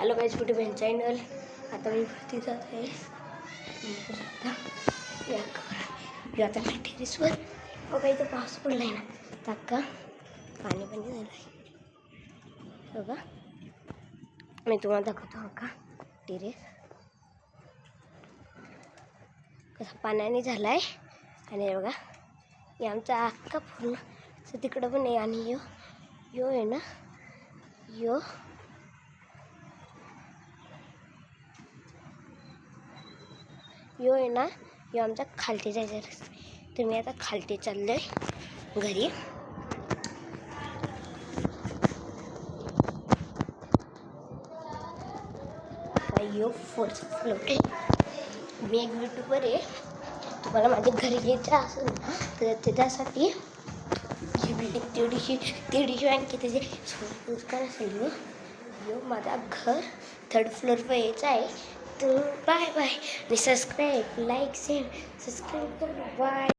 Hello guys, कुठे बहीण channel. आता मी वरती जात आहे. आता मी टेरेसवर बघा, इथं पाऊस पडला आहे ना, ताका पाणी झालं आहे बघा. मी तुम्हाला दाखवतो हो का टेरेस कसा पाण्याने झाला आहे. आणि बघा हे आमचा अख्खा पूर्ण तिकडं पण आहे. आणि यो आहे ना, यो आहे ना, यो आमचा खालती जायचा रस्ता. तर मी आता खालती चाललोय घरी. यो फोर्स फ्लोट आहे. मी एक यूट्यूबर आहे. तुम्हाला माझ्या घरी यायचं असेल ना, तर त्याच्यासाठी ही बिल्डिंग तेवढीशी आणखी त्याचे संस्कार असेल. यो माझा घर 3rd फ्लोअरवर यायचं आहे. तर बाय बाय. आणि सबस्क्राईब, लाईक, शेअर, सबस्क्राईब करा. बाय.